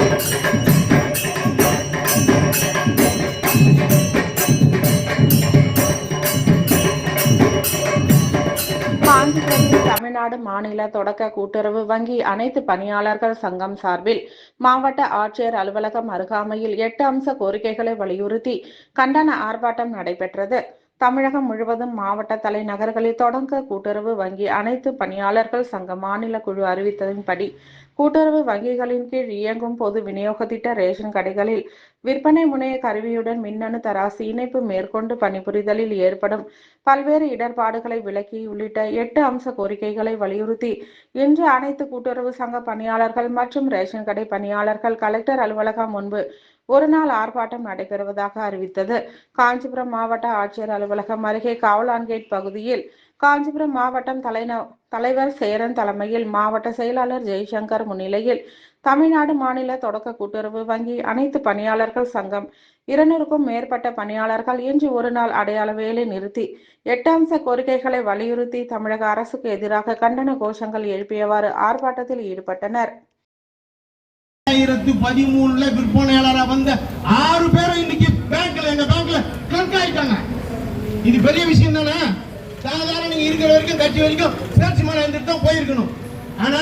காஞ்சிபுரத்தில் தமிழ்நாடு மாநில தொடக்க கூட்டுறவு வங்கி அனைத்து பணியாளர்கள் சங்கம் சார்பில் மாவட்ட ஆட்சியர் அலுவலகம் அருகாமையில் 8 அம்ச கோரிக்கைகளை வலியுறுத்தி கண்டன ஆர்ப்பாட்டம் நடைபெற்றது. தமிழகம் முழுவதும் மாவட்ட தலைநகர்களில் தொடக்க கூட்டுறவு வங்கி அனைத்து பணியாளர்கள் சங்க மாநில குழு அறிவித்ததின்படி கூட்டுறவு வங்கிகளின் கீழ் இயங்கும் பொது விநியோக திட்ட ரேஷன் கடைகளில் விற்பனை முனைய கருவியுடன் மின்னணு தராசு இணைப்பு மேற்கொண்டு பணிபுரிதலில் ஏற்படும் பல்வேறு இடர்பாடுகளை விலக்கி உள்ளிட்ட 8 அம்ச கோரிக்கைகளை வலியுறுத்தி இன்று அனைத்து கூட்டுறவு சங்க பணியாளர்கள் மற்றும் ரேஷன் கடை பணியாளர்கள் கலெக்டர் அலுவலகம் முன்பு ஒருநாள் ஆர்ப்பாட்டம் நடைபெறுவதாக அறிவித்தது. காஞ்சிபுரம் மாவட்ட ஆட்சியர் அலுவலகம் அருகே காவலான் கேட் பகுதியில் காஞ்சிபுரம் மாவட்டம் தலைவர் சேரன் தலைமையில் மாவட்ட செயலாளர் ஜெய்சங்கர் முன்னிலையில் தமிழ்நாடு மாநில தொடக்க கூட்டுறவு வங்கி அனைத்து பணியாளர்கள் சங்கம் 200க்கும் மேற்பட்ட பணியாளர்கள் இன்று ஒருநாள் அடையாள வேலை நிறுத்தி 8 அம்ச கோரிக்கைகளை வலியுறுத்தி தமிழக அரசுக்கு எதிராக கண்டன கோஷங்கள் எழுப்பியவாறு ஆர்ப்பாட்டத்தில் ஈடுபட்டனர். 2013 விற்பனையாளராக வந்த 6 பேரும் இன்னைக்கு எங்க பேங்க்ல கிளர்க் ஆயிட்டாங்க. இது பெரிய விஷயம் தானே. சாதாரண நீங்க இருக்கிற வரைக்கும் கட்சி வரைக்கும் சேல்ஸ்மேன் இருந்துட்டு தான் போயிருக்கணும். ஆனா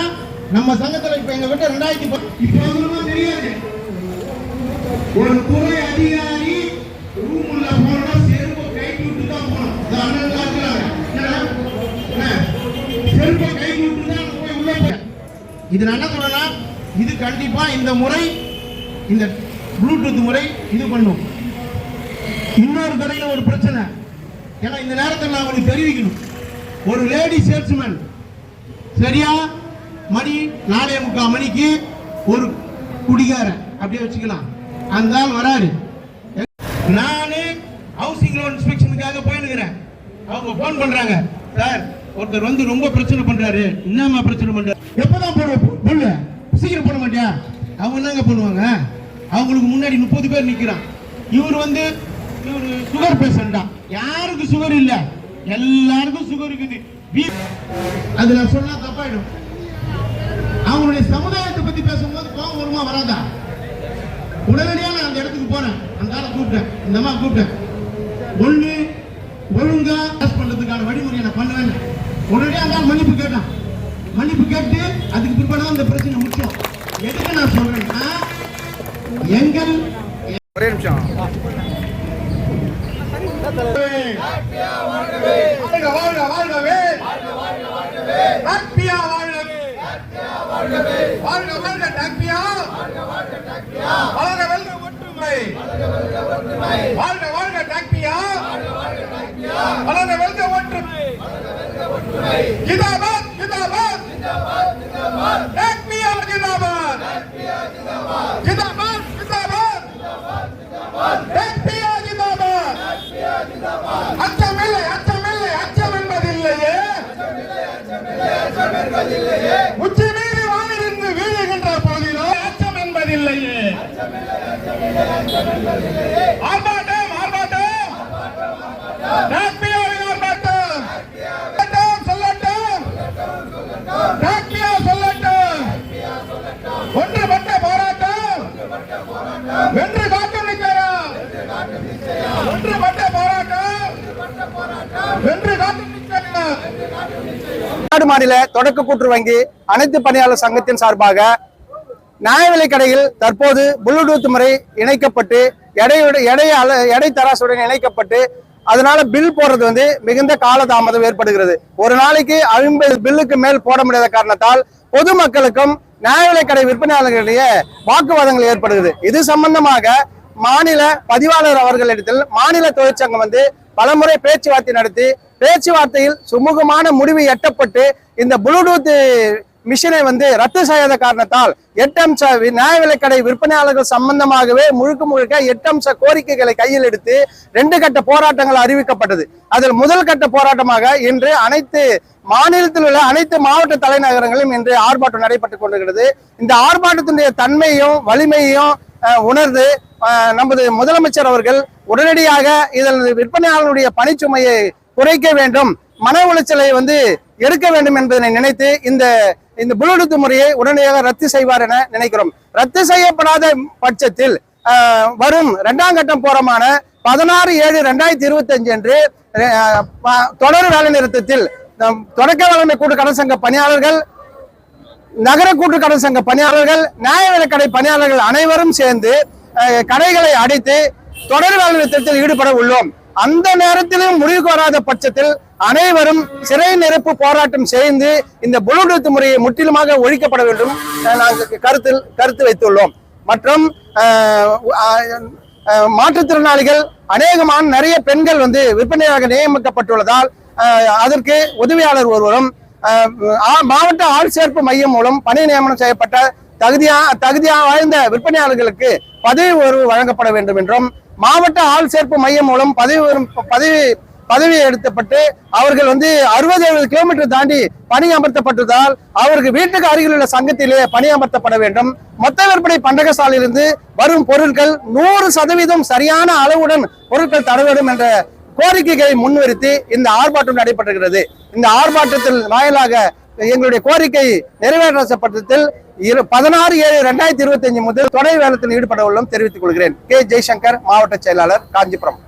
நம்ம சங்கத்துல இப்ப எங்க கிட்ட 2010 தெரியாது. ஒரு துறை அதிகாரி ரூம்ல போனா செருப்பு கை விட்டு தான் போகணும். செருப்பு கை விட்டு தான் போய் உள்ள போய் இது என்ன சொல்லனா, இது கண்டிப்பா இந்த முறை இந்த ப்ளூடூத் முறை இது பண்ணும். இன்னொரு தடையில ஒரு பிரச்சனை. ஏன்னா இந்த நேரத்தில் நான் உங்களுக்கு தெரிவிக்கணும், ஒரு லேடி சேல்ஸ்மேன் சரியா மணி 4:45 மணிக்கு ஒரு குடிகாரன் அப்படியே வச்சுக்கலாம் அந்த ஆள் வராரு. நானே ஹவுசிங் லோன் இன்ஸ்பெக்ஷனுக்காக போயிருக்கிறேன். அவங்க போன் பண்றாங்க, சார் ஒருத்தர் வந்து ரொம்ப பிரச்சனை பண்றாரு. என்னமா பிரச்சனை பண்றாரு? எப்பதான் போடுவ சீக்கிரம் போட மாட்டியா? அவங்க என்னங்க பண்ணுவாங்க? அவங்களுக்கு முன்னாடி 30 பேர் நிக்கிறான். இவர் சுகர் பேஷண்டா. யாருக்கு சுகர் இல்ல, எல்லாருக்கும் சுகர் இருக்குது. அது நான் சொன்னா தப்பாயிடும். அவங்களுடைய சமுதாயத்தை பத்தி பேசும்போது கோபம் வருமா வராதா? உடனடியாக நான் அந்த இடத்துக்கு போறேன். அந்த ஆளை கூப்பிட்டேன், இந்த அம்மா கூப்பிட்டேன். ஒண்ணு ஒழுங்கா பண்றதுக்கான வழிமுறையை நான் பண்ணுவேன். உடனடியாக அந்த மன்னிப்பு கேட்டான். மன்னிப்பு கேட்டு அதுக்கு பிற்பாடு அந்த பிரச்சனை முடிச்சோம். எதுக்கு நான் சொல்றேன்னா, எங்கள் ஒரே நிமிஷம் உச்சி மீறி வானிருந்து வீழுகின்ற போதிலும் அச்சம் என்பதில்லையே. ஆர்ப்பாட்டம் ஆர்ப்பாட்டம் சொல்லட்டும், சொல்லட்டும். ஒன்றுபட்ட போராட்டம் வென்று காட்டும் நிச்சயம். ஒன்றுபட்ட போராட்டம் வென்று காட்டும் நிச்சயம். தமிழ்நாடு மாநில தொடக்க கூட்டுறவு வங்கி அனைத்து பணியாளர் சங்கத்தின் சார்பாக நியாய விலைக் கடையில் தற்போது ப்ளூடூத் முறை இணைக்கப்பட்டு எடை தராசுடன் இணைக்கப்பட்டு அதனால பில் போடுறது மிகுந்த காலதாமதம் ஏற்படுகிறது. ஒரு நாளைக்கு 50 பில்லுக்கு மேல் போட முடியாத காரணத்தால் பொதுமக்களுக்கும் நியாய விலைக் கடை விற்பனையாளர்களிடையே வாக்குவாதங்கள் ஏற்படுகிறது. இது சம்பந்தமாக மாநில பதிவாளர் அவர்களிடத்தில் மாநில தொழிற்சங்கம் பலமுறை பேச்சுவார்த்தை நடத்தி பேச்சுவார்த்தையில் சுமூகமான முடிவு எட்டப்பட்டு இந்த ப்ளூடூத் மிஷினை ரத்து செய்யாத காரணத்தால் 8 அம்ச நியாய விலைக் கடை விற்பனையாளர்கள் சம்பந்தமாகவே முழுக்க 8 அம்ச கோரிக்கைகளை கையில் எடுத்து 2 கட்ட போராட்டங்கள் அறிவிக்கப்பட்டது. அதில் முதல் கட்ட போராட்டமாக இன்று அனைத்து மாநிலத்தில் உள்ள அனைத்து மாவட்ட தலைநகரங்களிலும் இன்று ஆர்ப்பாட்டம் நடைபெற்றுக் கொண்டிருக்கிறது. இந்த ஆர்ப்பாட்டத்தினுடைய தன்மையும் வலிமையையும் உணர்ந்து நமது முதலமைச்சர் அவர்கள் உடனடியாக இதில் விற்பனையாளர்களுடைய பணிச்சுமையை குறைக்க வேண்டும், மன உளைச்சலை எடுக்க வேண்டும் என்பதனை நினைத்து இந்த இந்த ப்ளூடூத் முறையை உடனடியாக ரத்து செய்வார் என நினைக்கிறோம். ரத்து செய்யப்படாத பட்சத்தில் வரும் 2ஆம் கட்டம் போராட்டமான 16/7/2025 அன்று தொடர் வேலை நிறுத்தத்தில் தொடக்க வேளாண்மை கூட்டு கடன் சங்க பணியாளர்கள், நகர கூட்டு கடன் சங்க பணியாளர்கள், நியாய விலைக்கடை பணியாளர்கள் அனைவரும் சேர்ந்து கடைகளை அடைத்து தொடர் வேலை நிறுத்தத்தில் ஈடுபட உள்ளோம். அந்த நேரத்திலும் முடிவுக்கு வராத பட்சத்தில் அனைவரும் சிறை நிரப்பு போராட்டம் செய்து இந்த ப்ளூடூத் முறையை முற்றிலுமாக ஒழிக்கப்பட வேண்டும் நாங்கள் கருத்து வைத்துள்ளோம். மற்றும் மாற்றுத்திறனாளிகள் அநேகமான நிறைய பெண்கள் விற்பனையாக நியமிக்கப்பட்டுள்ளதால் அதற்கு உதவியாளர் ஒருவரும் மாவட்ட ஆள் சேர்ப்பு மையம் மூலம் பணி நியமனம் செய்யப்பட்ட தகுதியா வாய்ந்த விற்பனையாளர்களுக்கு பதவி உயர்வு வழங்கப்பட வேண்டும் என்றும், மாவட்ட ஆள் சேர்ப்பு மையம் மூலம் பதவி எடுக்கப்பட்டு அவர்கள் 60-70 கிலோமீட்டர் தாண்டி பணி அமர்த்தப்பட்டதால் அவருக்கு வீட்டுக்கு அருகில் உள்ள சங்கத்திலே பணி அமர்த்தப்பட வேண்டும். மொத்த விற்பனை பண்டகசாலையிலிருந்து வரும் பொருட்கள் 100% சரியான அளவுடன் பொருட்கள் தர வேண்டும் என்ற கோரிக்கைகளை முன்னிறுத்தி இந்த ஆர்ப்பாட்டம் நடைபெறுகிறது. இந்த ஆர்ப்பாட்டத்தில் வாயிலாக எங்களுடைய கோரிக்கை நிறைவேற்றப்பட்டதில் 16/7/2025 முதல் தொடர் வேலையில் ஈடுபட உள்ளோம் தெரிவித்துக் கொள்கிறேன். கே. ஜெய்சங்கர், மாவட்ட செயலாளர், காஞ்சிபுரம்.